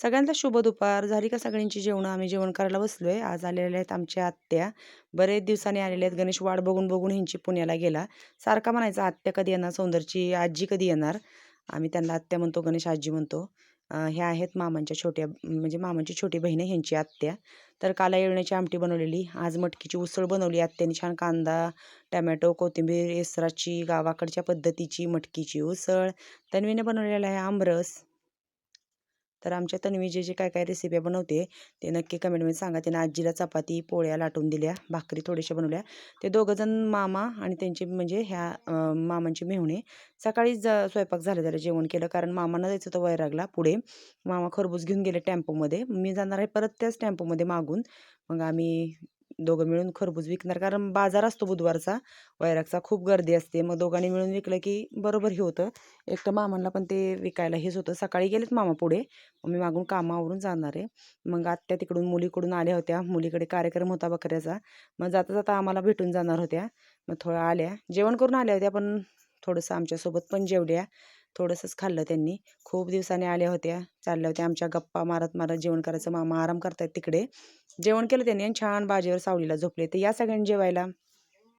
सगळ्यांना शुभ दुपार. झाली का सगळ्यांची जेवणं? आम्ही जेवण करायला बसलोय. आज आलेल्या आहेत आमच्या आत्या. बरेच दिवसांनी आलेल्या आहेत. गणेश वाट बघून ह्यांची पुण्याला गेला. सारखा म्हणायचा, "आत्या कधी येणार? सौंदर्याची आजी कधी येणार?" आम्ही त्यांना आत्या म्हणतो, गणेश आजी म्हणतो. ह्या आहेत मामांच्या छोट्या म्हणजे मामांची छोटी बहीण आहे ह्यांची आत्या. तर काला येळण्याची आमटी बनवलेली. आज मटकीची उसळ बनवली आत्याने. छान कांदा, टोमॅटो, कोथिंबीर, एसराची गावाकडच्या पद्धतीची मटकीची उसळ. तन्वीने बनवलेला आहे आमरस. तर आमच्या तन्वी जे काय रेसिपी बनवते ते नक्की कमेंटमध्ये सांगा. त्यानं आजीला चपाती, पोळ्या लाटून दिल्या, भाकरी थोड्याशा बनवल्या. ते दोघंजण मामा आणि त्यांचे म्हणजे ह्या मामांची मेहुणे सकाळीच स्वयंपाक झाला त्याला जेवण केलं. कारण मामांना जायचं होतं वैरागला पुढे. मामा खरबूज घेऊन गेले टेम्पोमध्ये. मी जाणार आहे परत त्याच टेम्पोमध्ये मागून. मग आम्ही दोघं मिळून खरबूज विकणार कारण बाजार असतो बुधवारचा वैरागचा. खूप गर्दी असते. मग दोघांनी मिळून विकलं की बरोबर हे होतं. एकटं मामांना पण ते विकायला हेच होतं. सकाळी गेलेत मामा पुढे. मग मी मागून कामावरून जाणार आहे. मग आत्या तिकडून मुलीकडून आल्या होत्या. मुलीकडे कार्यक्रम होता बकऱ्याचा. मग जाता आम्हाला भेटून जाणार होत्या. मग थोड्या आल्या. जेवण करून आल्या होत्या पण थोडंसं आमच्यासोबत पण जेवल्या. थोडंसंच खाल्लं त्यांनी. खूप दिवसांनी आल्या होत्या. चालल्या होत्या आमच्या गप्पा मारत जेवण करायचं. मामा आराम करतायत तिकडे. जेवण केलं त्यांनी आणि छान बाजेवर सावलीला झोपले. तर या सगळ्यांनी जेवायला.